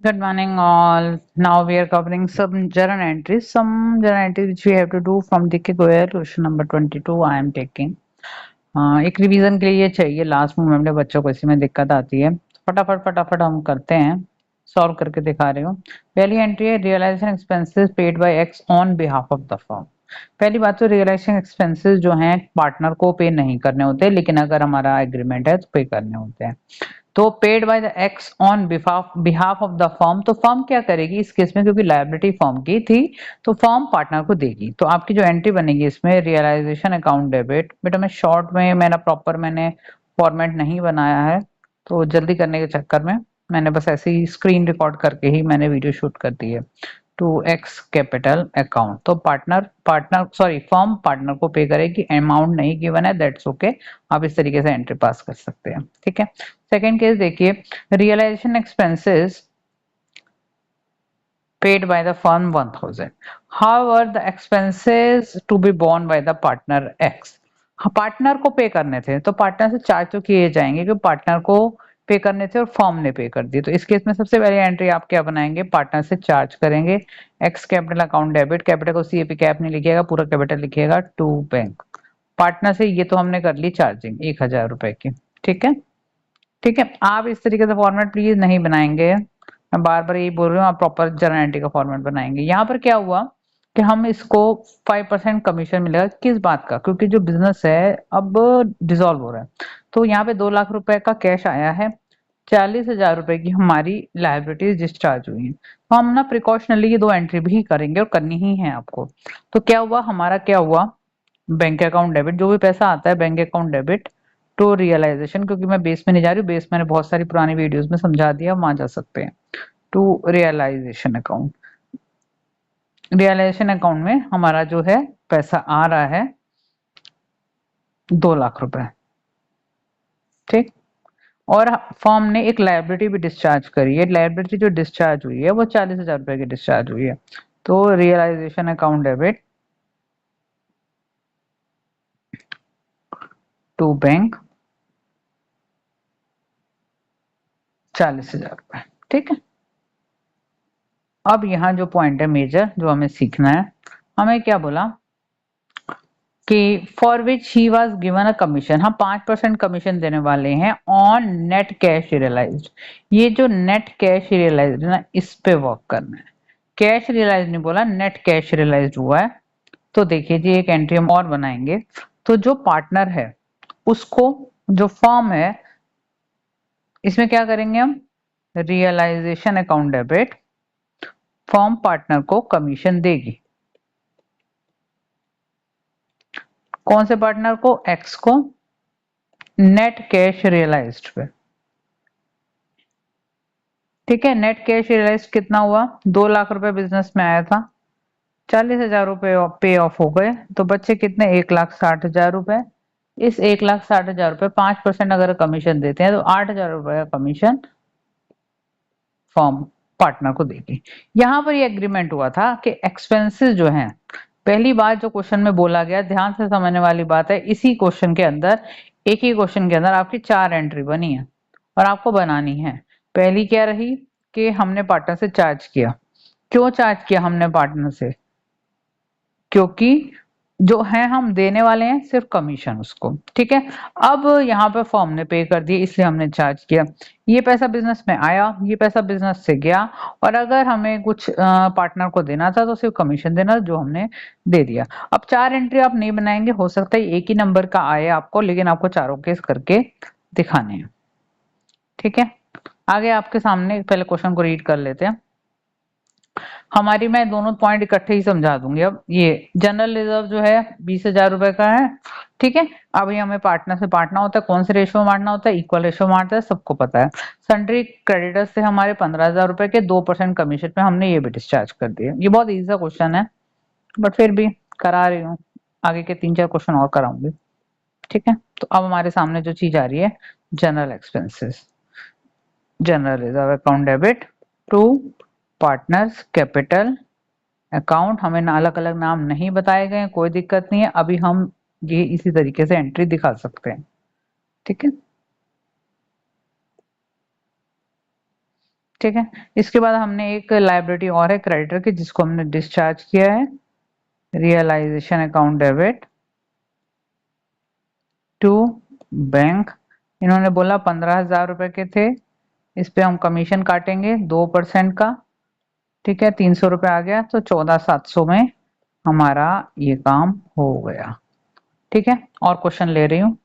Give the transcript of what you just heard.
Good morning, all. Now we are covering some journal entries. Some journal entries which we have to do from DK Goyal, question number 22. I am taking. एक revision के लिए ये चाहिए last moment में बच्चों को इसी में दिक्कत आती है फटाफट फटाफट हम करते हैं सॉल्व करके दिखा रहे हो पहली एंट्री है realisation expenses paid by X on behalf of the firm पहली बात तो रियलाइजेशन एक्सपेंसेस जो हैं पार्टनर को पे नहीं करने होते लेकिन अगर हमारा एग्रीमेंट है तो पे करने होते हैं तो paid by the x on behalf of the firm तो फर्म क्या करेगी इस केस में क्योंकि लायबिलिटी फर्म की थी तो फर्म पार्टनर को देगी तो आपकी जो एंट्री बनेगी इसमें रियलाइजेशन अकाउंट डेबिट बेटा मैं शॉर्ट में मैंने फॉर्मेट नहीं बनाया है तो जल्दी करने के चक्कर में मैंने बस ऐसे ही स्क्रीन रिकॉर्ड करके ही मैंने वीडियो शूट कर दी है टू एक्स कैपिटल अकाउंट तो फर्म पार्टनर को पे करेगी अमाउंट नहीं गिवन है दैट्स ओके आप इस तरीके से एंट्री पास कर सकते हैं ठीक है सेकेंड केस देखिए realisation expenses paid by the firm 1000 however the expenses to be borne by the partner x partner को पे करने थे तो पार्टनर से चार्ज तो किए जाएंगे क्योंकि पार्टनर को पे करने थे और फर्म ने पे कर दिए तो इस केस में सबसे पहले एंट्री आप क्या बनाएंगे पार्टनर से चार्ज करेंगे x capital account debit capital को सीएपी कैप नहीं लिखिएगा पूरा कैपिटल लिखिएगा टू बैंक पार्टनर से ये तो हमने कर ली चार्जिंग 1000 रुपए की ठीक है ठीक है आप इस तरीके से फॉर्मेट प्लीज नहीं बनाएंगे मैं बार बार यही बोल रही हूँ आप प्रॉपर जर्नल एंट्री का फॉर्मेट बनाएंगे यहाँ पर क्या हुआ कि हम इसको 5% कमीशन मिलेगा किस बात का क्योंकि जो बिजनेस है अब डिसॉल्व हो रहा है तो यहाँ पे 2 लाख रुपए का कैश आया है 40,000 रुपए की हमारी लाइबिलिटीज डिस्चार्ज हुई है तो हम ना प्रिकॉशनली ये दो एंट्री भी करेंगे और करनी ही है आपको तो क्या हुआ हमारा क्या हुआ बैंक अकाउंट डेबिट जो भी पैसा आता है bank account debit to realisation क्योंकि मैं बेस में नहीं जा रही हूँ बेस मैंने बहुत सारी पुरानी वीडियोस में समझा दिया वहां जा सकते हैं टू रियलाइजेशन अकाउंट में हमारा जो है पैसा आ रहा है 2 लाख रुपए ठीक और फर्म ने एक लायबिलिटी भी डिस्चार्ज करी है लायबिलिटी जो डिस्चार्ज हुई है वो 40,000 रुपए की डिस्चार्ज हुई है तो realisation account debit to bank 40,000 रुपए ठीक है अब यहाँ जो पॉइंट है मेजर जो हमें सीखना है हमें क्या बोला कि for which he was given a commission हम 5% कमीशन देने वाले हैं ऑन नेट कैश रियलाइज्ड ये जो नेट कैश रियलाइज्ड है ना इस पे वर्क करना है कैश रियलाइज नहीं बोला नेट कैश रियलाइज्ड हुआ है तो देखिए जी एक एंट्री हम और बनाएंगे तो जो पार्टनर है उसको जो फर्म है इसमें क्या करेंगे हम realisation account debit firm partner को कमीशन देगी कौन से पार्टनर को एक्स को नेट कैश रियलाइज्ड पे ठीक है नेट कैश रियलाइज कितना हुआ 2 लाख रुपए बिजनेस में आया था 40,000 रुपए पे ऑफ हो गए तो बच्चे कितने 1,60,000 रुपए इस 1,60,000 रुपए 5% अगर कमीशन देते हैं तो 8,000 रुपए का कमीशन फॉर्म पार्टनर को देगी यहाँ पर ये एग्रीमेंट हुआ था कि एक्सपेंसेस जो हैं पहली बात जो क्वेश्चन में बोला गया ध्यान से समझने वाली बात है इसी क्वेश्चन के अंदर एक ही क्वेश्चन के अंदर आपकी 4 एंट्री बनी है और आपको बनानी है पहली क्या रही कि हमने पार्टनर से चार्ज किया क्यों चार्ज किया हमने पार्टनर से क्योंकि जो है हम देने वाले हैं सिर्फ कमीशन उसको ठीक है अब यहाँ पे फर्म ने पे कर दिया इसलिए हमने चार्ज किया ये पैसा बिजनेस में आया ये पैसा बिजनेस से गया और अगर हमें कुछ पार्टनर को देना था तो सिर्फ कमीशन देना जो हमने दे दिया अब 4 एंट्री आप नहीं बनाएंगे हो सकता है एक ही नंबर का आए आपको लेकिन आपको चारों केस करके दिखाने हैं ठीक है आगे आपके सामने पहले क्वेश्चन को रीड कर लेते हैं हमारी मैं दोनों पॉइंट इकट्ठे ही समझा दूंगी अब ये जनरल रिजर्व जो है 20,000 रुपए का है ठीक है अभी हमें पार्टनर से बांटना होता है कौन से रेशो में बांटना होता है इक्वल रेशो में बांटता है सबको पता है सन्ड्री क्रेडिटर्स से हमारे 15,000 रुपए के 2% कमीशन पे हमने ये भी डिस्चार्ज कर दिए ये बहुत इजी सा क्वेश्चन है बट फिर भी करा रही हूँ आगे के 3-4 क्वेश्चन और कराऊंगी ठीक है तो अब हमारे सामने जो चीज आ रही है general expenses general reserve account debit to partners capital account हमें अलग अलग नाम नहीं बताए गए कोई दिक्कत नहीं है अभी हम ये इसी तरीके से एंट्री दिखा सकते हैं ठीक है ठीक है। इसके बाद हमने एक लाइबिलिटी और है क्रेडिटर की, जिसको हमने डिस्चार्ज किया है, realisation account debit to bank. इन्होंने बोला 15,000 रुपए के थे, इस पे हम कमीशन काटेंगे 2% का, ठीक है, 300 रुपए आ गया, तो 14,700 में हमारा ये काम हो गया। ठीक है, और क्वेश्चन ले रही हूँ।